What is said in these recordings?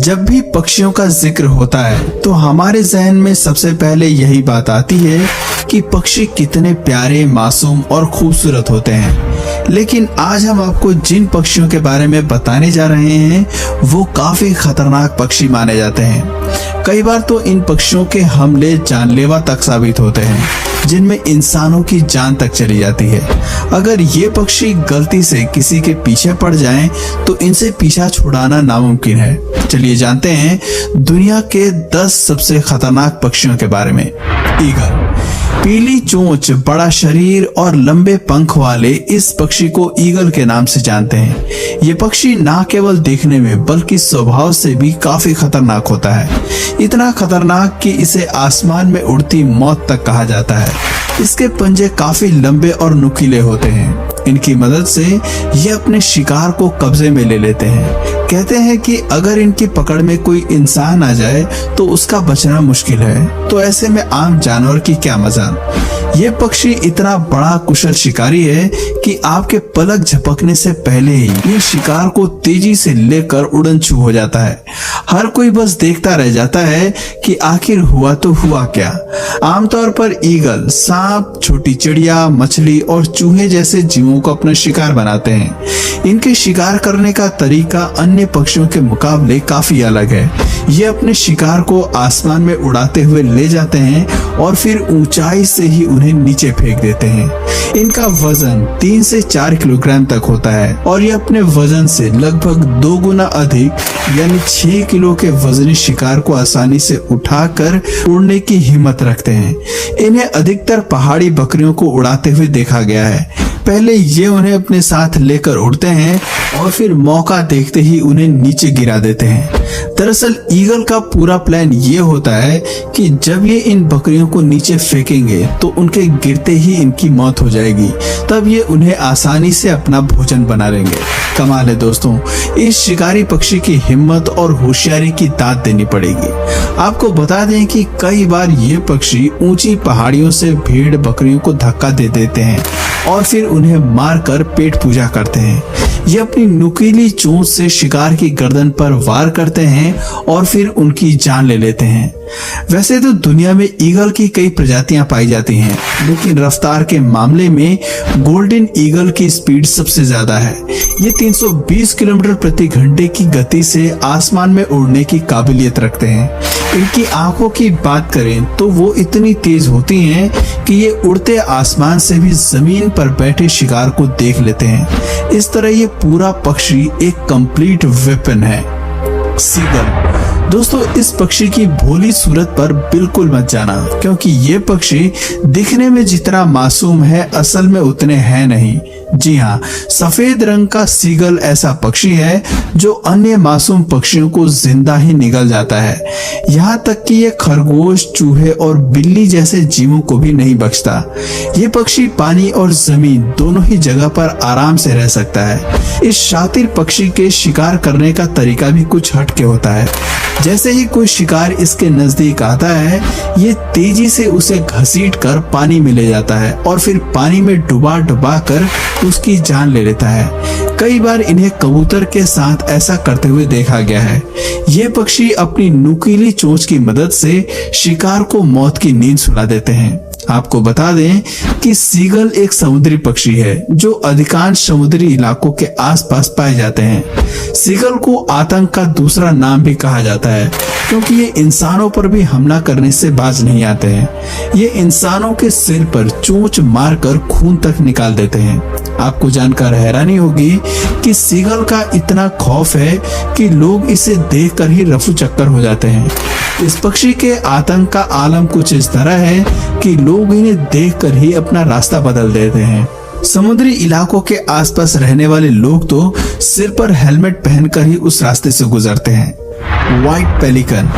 जब भी पक्षियों का जिक्र होता है तो हमारे जहन में सबसे पहले यही बात आती है कि पक्षी कितने प्यारे, मासूम और खूबसूरत होते हैं। लेकिन आज हम आपको जिन पक्षियों के बारे में बताने जा रहे हैं वो काफी खतरनाक पक्षी माने जाते हैं। कई बार तो इन पक्षियों के हमले जानलेवा तक साबित होते हैं, जिनमें इंसानों की जान तक चली जाती है। अगर ये पक्षी गलती से किसी के पीछे पड़ जाएं, तो इनसे पीछा छुड़ाना नामुमकिन है। चलिए जानते हैं दुनिया के 10 सबसे खतरनाक पक्षियों के बारे में। ईगल। पीली चोंच, बड़ा शरीर और लंबे पंख वाले इस पक्षी को ईगल के नाम से जानते हैं। ये पक्षी ना केवल देखने में बल्कि स्वभाव से भी काफी खतरनाक होता है। इतना खतरनाक कि इसे आसमान में उड़ती मौत तक कहा जाता है। इसके पंजे काफी लंबे और नुकीले होते हैं। इनकी मदद से ये अपने शिकार को कब्जे में ले लेते हैं। कहते हैं कि अगर इनकी पकड़ में कोई इंसान आ जाए तो उसका बचना मुश्किल है, तो ऐसे में आम जानवर की क्या मजाल। ये पक्षी इतना बड़ा कुशल शिकारी है कि आपके पलक झपकने से पहले ही ये शिकार को तेजी से लेकर उड़न छू हो जाता है। हर कोई बस देखता रह जाता है कि आखिर हुआ तो हुआ क्या। आमतौर पर ईगल सांप, छोटी चिड़िया, मछली और चूहे जैसे जीवों को अपना शिकार बनाते हैं। इनके शिकार करने का तरीका अन्य पक्षियों के मुकाबले काफी अलग है। ये अपने शिकार को आसमान में उड़ाते हुए ले जाते हैं और फिर ऊंचाई से ही उन्हें नीचे फेंक देते हैं। इनका वजन 3 से 4 किलोग्राम तक होता है और ये अपने वजन से लगभग 2 गुना अधिक यानी 6 किलो के वजनी शिकार को आसानी से उठाकर उड़ने की हिम्मत रखते हैं। इन्हें अधिकतर पहाड़ी बकरियों को उड़ाते हुए देखा गया है। पहले ये उन्हें अपने साथ लेकर उड़ते हैं और फिर मौका देखते ही उन्हें नीचे गिरा देते हैं। दरअसल ईगल का पूरा प्लान ये होता है कि जब ये इन बकरियों को नीचे फेंकेंगे तो उनके गिरते ही इनकी मौत हो जाएगी। तब ये उन्हें आसानी से अपना भोजन बना लेंगे। कमाल है दोस्तों, इस शिकारी पक्षी की हिम्मत और होशियारी की दाद देनी पड़ेगी। आपको बता दें कि कई बार ये पक्षी ऊंची पहाड़ियों से भेड़ बकरियों को धक्का दे देते हैं और फिर उन्हें मारकर पेट पूजा करते हैं। ये अपनी नुकीली चोंच से शिकार की गर्दन पर वार करते हैं और फिर उनकी जान ले लेते हैं। वैसे तो दुनिया में ईगल की कई प्रजातियां पाई जाती हैं, लेकिन रफ्तार के मामले में गोल्डन ईगल की स्पीड सबसे ज्यादा है। ये 320 किलोमीटर प्रति घंटे की गति से आसमान में उड़ने की काबिलियत रखते हैं। इनकी आंखों की बात करें तो वो इतनी तेज होती हैं कि ये उड़ते आसमान से भी जमीन पर बैठे शिकार को देख लेते हैं। इस तरह ये पूरा पक्षी एक कंप्लीट वेपन है। सीगल। दोस्तों, इस पक्षी की भोली सूरत पर बिल्कुल मत जाना, क्योंकि ये पक्षी दिखने में जितना मासूम है असल में उतने हैं नहीं। जी हाँ, सफेद रंग का सीगल ऐसा पक्षी है जो अन्य मासूम पक्षियों को जिंदा ही निगल जाता है। यहाँ तक कि ये खरगोश, चूहे और बिल्ली जैसे जीवों को भी नहीं बख्शता। ये पक्षी पानी और जमीन दोनों ही जगह पर आराम से रह सकता है। इस शातिर पक्षी के शिकार करने का तरीका भी कुछ हटके होता है। जैसे ही कोई शिकार इसके नजदीक आता है, ये तेजी से उसे घसीट कर पानी में ले जाता है और फिर पानी में डुबा डुबा कर उसकी जान ले लेता है। कई बार इन्हें कबूतर के साथ ऐसा करते हुए देखा गया है। ये पक्षी अपनी नुकीली चोंच की मदद से शिकार को मौत की नींद सुला देते हैं। आपको बता दें कि सीगल एक समुद्री पक्षी है जो अधिकांश समुद्री इलाकों के आसपास पाए जाते हैं। सीगल को आतंक का दूसरा नाम भी कहा जाता है, क्योंकि ये इंसानों पर भी हमला करने से बाज नहीं आते हैं। ये इंसानों के सिर पर चोंच मारकर खून तक निकाल देते हैं। आपको जानकर हैरानी होगी कि सीगल का इतना खौफ है कि लोग इसे देखकर ही रफू चक्कर हो जाते हैं। इस पक्षी के आतंक का आलम कुछ इस तरह है कि लोग इन्हें देखकर ही अपना रास्ता बदल देते हैं। समुद्री इलाकों के आसपास रहने वाले लोग तो सिर पर हेलमेट पहनकर ही उस रास्ते से गुजरते हैं। White pelican.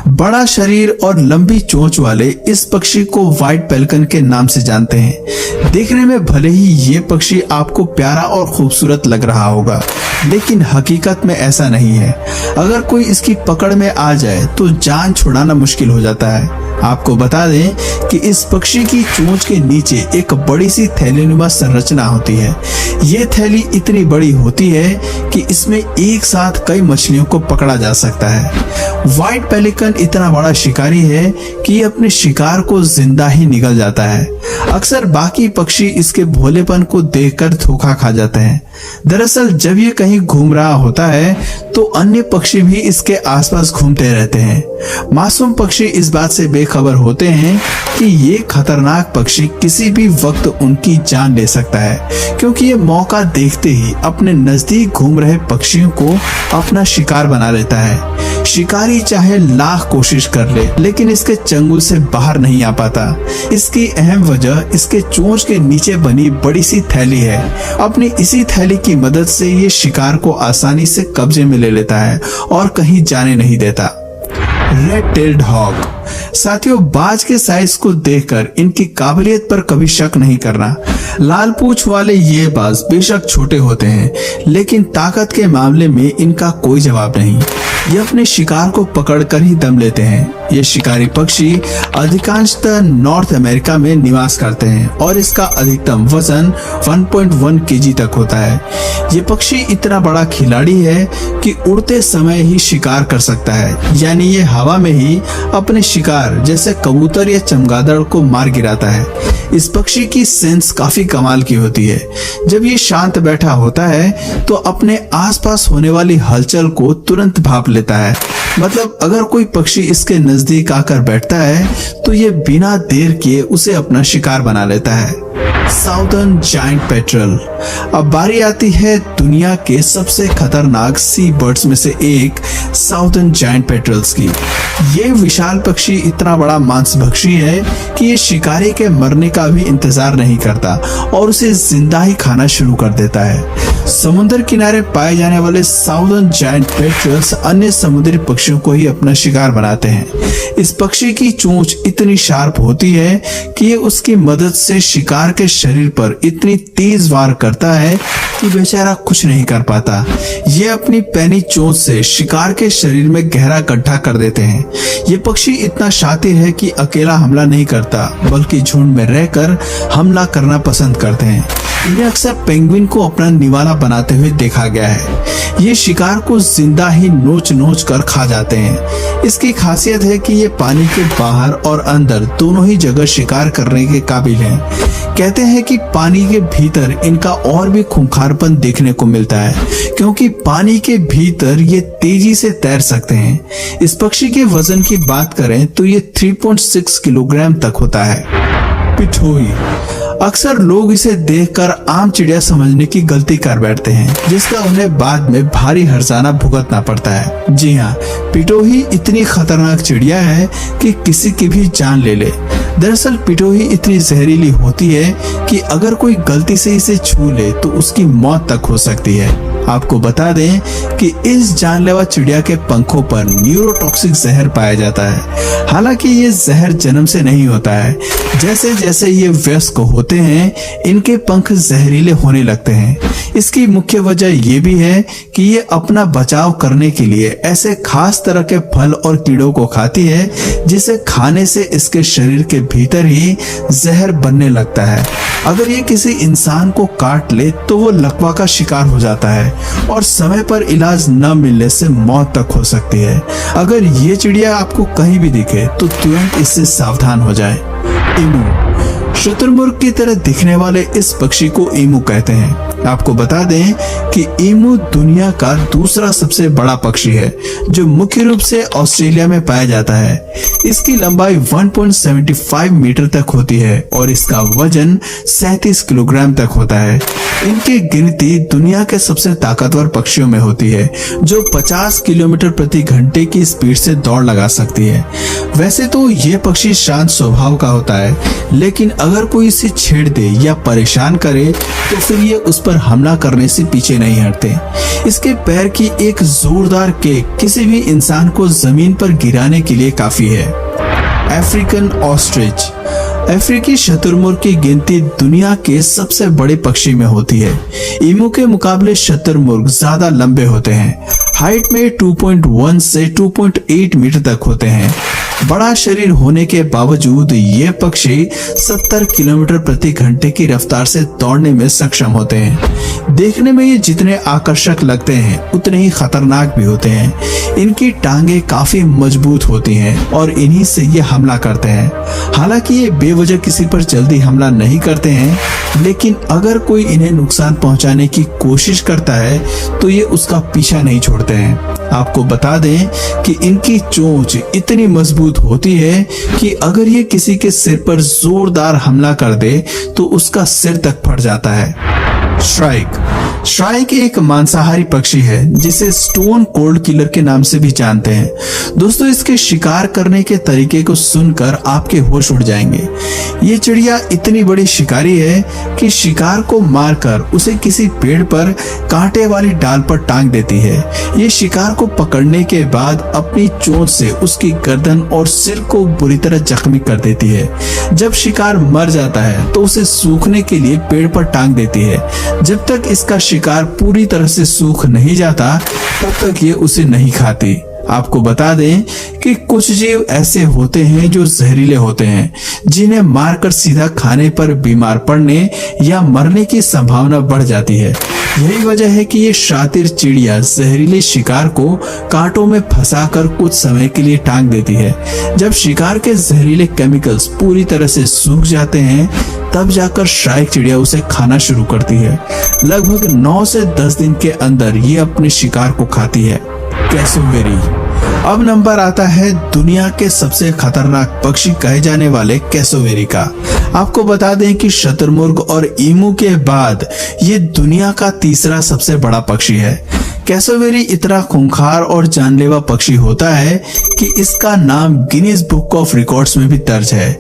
बड़ा शरीर और लंबी चोंच वाले इस पक्षी को व्हाइट पेलिकन के नाम से जानते हैं। देखने में भले ही ये पक्षी आपको प्यारा और खूबसूरत लग रहा होगा, लेकिन हकीकत में ऐसा नहीं है। अगर कोई इसकी पकड़ में आ जाए तो जान छुड़ाना मुश्किल हो जाता है। आपको बता दें कि इस पक्षी की चोंच के नीचे एक बड़ी सी थैलीनुमा संरचना होती है। ये थैली इतनी बड़ी होती है कि इसमें एक साथ कई मछलियों को पकड़ा जा सकता है। व्हाइट पेलिकन इतना बड़ा शिकारी है कि ये अपने शिकार को जिंदा ही निगल जाता है। अक्सर बाकी पक्षी इसके भोलेपन को देखकर धोखा खा जाते हैं। दरअसल जब ये कहीं घूम रहा होता है तो अन्य पक्षी भी इसके आसपास घूमते रहते हैं। मासूम पक्षी इस बात से बेखबर होते हैं कि ये खतरनाक पक्षी किसी भी वक्त उनकी जान ले सकता है, क्योंकि ये मौका देखते ही अपने नजदीक घूम रहे पक्षियों को अपना शिकार बना लेता है। शिकारी चाहे लाख कोशिश कर ले, लेकिन इसके चंगुल से बाहर नहीं आ पाता। इसकी अहम वजह इसके चोंच के नीचे बनी बड़ी सी थैली है। अपनी इसी थैली की मदद से ये शिकार को आसानी से कब्जे में ले लेता है और कहीं जाने नहीं देता। Red tailed hawk. साथियों, बाज के साइज को देखकर इनकी काबिलियत पर कभी शक नहीं करना। लाल पूंछ वाले ये बाज बेशक छोटे होते हैं, लेकिन ताकत के मामले में इनका कोई जवाब नहीं। ये अपने शिकार को पकड़कर ही दम लेते हैं। ये शिकारी पक्षी अधिकांशतः नॉर्थ अमेरिका में निवास करते हैं और इसका अधिकतम वजन 1.1 केजी तक होता है। ये पक्षी इतना बड़ा खिलाड़ी है कि उड़ते समय ही शिकार कर सकता है, यानी ये हवा में ही अपने शिकार जैसे कबूतर या चमगादड़ को मार गिराता है। इस पक्षी की सेंस काफी कमाल की होती है। जब ये शांत बैठा होता है तो अपने आसपास होने वाली हलचल को तुरंत भाप लेता है। मतलब अगर कोई पक्षी इसके नजदीक आकर बैठता है तो ये बिना देर किए उसे अपना शिकार बना लेता है। Southern giant petrol. अब बारी आती है दुनिया के सबसे खतरनाक सी बर्ड्स में से एक साउदर्न जायंट पेट्रल्स की। ये विशाल पक्षी इतना बड़ा मांसभक्षी है कि ये शिकारी के मरने का भी इंतजार नहीं करता और उसे जिंदा ही खाना शुरू कर देता है। समुद्र किनारे पाए जाने वाले साउदर्न जायंट पेट्रल्स अन्य समुद्री पक्षियों को ही अपना शिकार बनाते हैं। इस पक्षी की चोंच इतनी शार्प होती है कि ये उसकी मदद से शिकार के शरीर पर इतनी तेज वार करता है कि बेचारा कुछ नहीं कर पाता। ये अपनी पैनी चोंच से शिकार के शरीर में गहरा गड्ढा कर देते हैं। ये पक्षी इतना शातिर है कि अकेला हमला नहीं करता, बल्कि झुंड में रहकर हमला करना पसंद करते हैं। इन्हें अक्सर पेंगुइन को अपना निवाला बनाते हुए देखा गया है। ये शिकार को जिंदा ही नोच नोच कर खा जाते हैं। इसकी खासियत है कि ये पानी के बाहर और अंदर दोनों ही जगह शिकार करने के काबिल हैं। कहते हैं कि पानी के भीतर इनका और भी खूंखारपन देखने को मिलता है, क्योंकि पानी के भीतर ये तेजी से तैर सकते हैं। इस पक्षी के वजन की बात करें तो ये 3.6 किलोग्राम तक होता है। पिठोई। अक्सर लोग इसे देखकर आम चिड़िया समझने की गलती कर बैठते हैं, जिसका उन्हें बाद में भारी हर्जाना भुगतना पड़ता है। जी हाँ, पिटोही इतनी खतरनाक चिड़िया है कि किसी की भी जान ले ले। दरअसल पिटोही इतनी जहरीली होती है कि अगर कोई गलती से इसे छू ले तो उसकी मौत तक हो सकती है। आपको बता दें कि इस जानलेवा चिड़िया के पंखों पर न्यूरोटॉक्सिक जहर पाया जाता है। हालांकि ये जहर जन्म से नहीं होता है। जैसे जैसे ये वयस्क होते हैं, इनके पंख जहरीले होने लगते हैं। इसकी मुख्य वजह ये भी है कि ये अपना बचाव करने के लिए ऐसे खास तरह के फल और कीड़ों को खाती है, जिसे खाने से इसके शरीर के भीतर ही जहर बनने लगता है। अगर ये किसी इंसान को काट ले तो वो लकवा का शिकार हो जाता है और समय पर इलाज न मिलने से मौत तक हो सकती है। अगर ये चिड़िया आपको कहीं भी दिखे तो तुरंत इससे सावधान हो जाए। ईमू। शुतुरमुर्ग की तरह दिखने वाले इस पक्षी को ईमू कहते हैं। आपको बता दें कि ईमू दुनिया का दूसरा सबसे बड़ा पक्षी है, जो मुख्य रूप से ऑस्ट्रेलिया में पाया जाता है। इसकी लंबाई 1.75 मीटर तक होती है और इसका वजन 37 किलोग्राम तक होता है। इनकी गिनती दुनिया के सबसे ताकतवर पक्षियों में होती है, जो 50 किलोमीटर प्रति घंटे की स्पीड से दौड़ लगा सकती है। वैसे तो ये पक्षी शांत स्वभाव का होता है, लेकिन अगर कोई इसे छेड़ दे या परेशान करे तो फिर ये उस पर हमला करने से पीछे नहीं हटते। इसके पैर की एक जोरदार किक किसी भी इंसान को जमीन पर गिराने के लिए काफी है। African ostrich. अफ्रीकी शुतुरमुर्ग की गिनती दुनिया के सबसे बड़े पक्षी में होती है। ईमू के मुकाबले शुतुरमुर्ग ज्यादा लंबे होते हैं। हाइट में 2.1 से 2.8 मीटर तक होते हैं। बड़ा शरीर होने के बावजूद ये पक्षी 70 किलोमीटर प्रति घंटे की रफ्तार से दौड़ने में सक्षम होते हैं। देखने में ये जितने आकर्षक लगते हैं उतने ही खतरनाक भी होते हैं। इनकी टांगे काफी मजबूत होती हैं और इन्हीं से ये हमला करते हैं। हालांकि ये बेवजह किसी पर जल्दी हमला नहीं करते हैं, लेकिन अगर कोई इन्हें नुकसान पहुंचाने की कोशिश करता है तो ये उसका पीछा नहीं छोड़ते हैं। आपको बता दें कि इनकी चोंच इतनी मजबूत होती है कि अगर ये किसी के सिर पर जोरदार हमला कर दे तो उसका सिर तक फट जाता है। श्राइक एक मांसाहारी पक्षी है जिसे स्टोन कोल्ड किलर के नाम से भी जानते हैं। दोस्तों, इसके शिकार करने के तरीके को सुनकर आपके होश उड़ जाएंगे। ये चिड़िया इतनी बड़ी शिकारी है कि शिकार को मारकर उसे किसी पेड़ पर कांटे वाली डाल पर टांग देती है। ये शिकार को पकड़ने के बाद अपनी चोंच से उसकी गर्दन और सिर को बुरी तरह जख्मी कर देती है। जब शिकार मर जाता है तो उसे सूखने के लिए पेड़ पर टांग देती है। जब तक इसका शिकार पूरी तरह से सूख नहीं जाता तब तक ये उसे नहीं खाती। आपको बता दें कि कुछ जीव ऐसे होते हैं जो जहरीले होते हैं, जिन्हें मारकर सीधा खाने पर बीमार पड़ने या मरने की संभावना बढ़ जाती है। यही वजह है कि ये शातिर चिड़िया जहरीले शिकार को कांटों में फंसाकर कुछ समय के लिए टांग देती है। जब शिकार के जहरीले केमिकल्स पूरी तरह से सूख जाते हैं तब जाकर श्राइक चिड़िया उसे खाना शुरू करती है। लगभग 9 से 10 दिन के अंदर ये अपने शिकार को खाती है। कैसोवेरी। अब नंबर आता है दुनिया के सबसे खतरनाक पक्षी कहे जाने वाले कैसोवेरी का। आपको बता दें कि शतुरमुर्ग और ईमू के बाद ये दुनिया का तीसरा सबसे बड़ा पक्षी है। कैसोवेरी इतना खूंखार और जानलेवा पक्षी होता है कि इसका नाम गिनीज बुक ऑफ रिकॉर्ड्स में भी दर्ज है।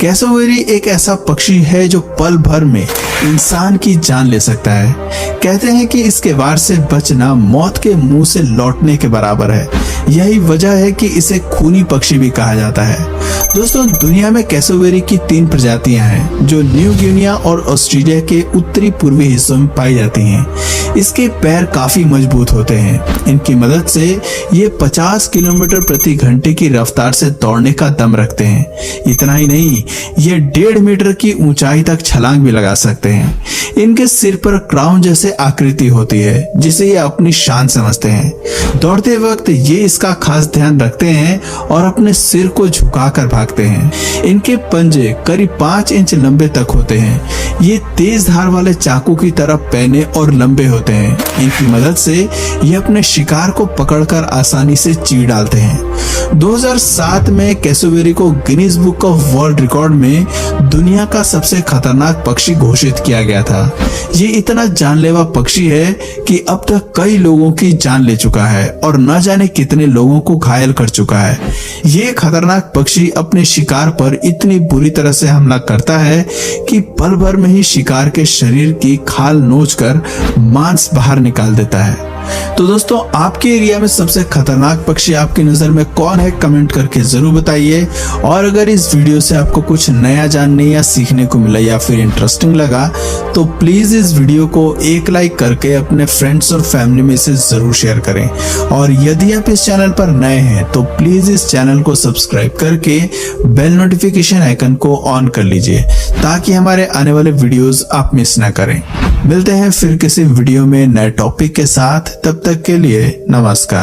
कैसोवेरी एक ऐसा पक्षी है जो पल भर में इंसान की जान ले सकता है। कहते हैं कि इसके वार से बचना मौत के मुंह से लौटने के बराबर है। यही वजह है कि इसे खूनी पक्षी भी कहा जाता है। दोस्तों, दुनिया में कैसोवेरी की 3 प्रजातियां हैं जो न्यू गिनिया और ऑस्ट्रेलिया के उत्तरी पूर्वी हिस्सों में पाई जाती हैं। इसके पैर काफी मजबूत होते हैं। इनकी मदद से ये 50 किलोमीटर प्रति घंटे की रफ्तार से दौड़ने का दम रखते हैं। इतना ही नहीं, ये 1.5 मीटर की ऊंचाई तक छलांग भी लगा सकते हैं। इनके सिर पर क्राउन जैसे आकृति होती है जिसे ये अपनी शान समझते हैं। दौड़ते वक्त ये इसका खास ध्यान रखते हैं और अपने सिर को झुकाकर भागते हैं। इनके पंजे करीब 5 इंच लंबे तक होते हैं। ये तेज धार वाले चाकू की तरह पैने और लंबे होते हैं। इनकी मदद से ये अपने शिकार को पकड़कर आसानी से चीर डालते हैं। 2007 में कैसोवेरी को Guinness book of world record में दुनिया का सबसे खतरनाक पक्षी घोषित किया गया था। ये इतना जानलेवा पक्षी है कि अब तक कई लोगों की जान ले चुका है और न जाने कितने लोगों को घायल कर चुका है। ये खतरनाक पक्षी अपने शिकार पर इतनी बुरी तरह से हमला करता है कि पल भर में ही शिकार के शरीर की खाल नोचकर मांस बाहर निकाल देता है। तो दोस्तों, आपके एरिया में सबसे खतरनाक पक्षी आपकी नजर में कौन है, कमेंट करके जरूर बताइए। और अगर इस वीडियो से आपको कुछ नया जानने या सीखने को मिला या फिर इंटरेस्टिंग लगा तो प्लीज इस वीडियो को एक लाइक करके अपने फ्रेंड्स और फैमिली में से जरूर शेयर करें। और यदि आप इस चैनल पर नए हैं तो प्लीज इस चैनल को सब्सक्राइब करके बेल नोटिफिकेशन आइकन को ऑन कर लीजिए ताकि हमारे आने वाले वीडियोस आप मिस ना करें। मिलते हैं फिर किसी वीडियो में नए टॉपिक के साथ। तब तक के लिए नमस्कार।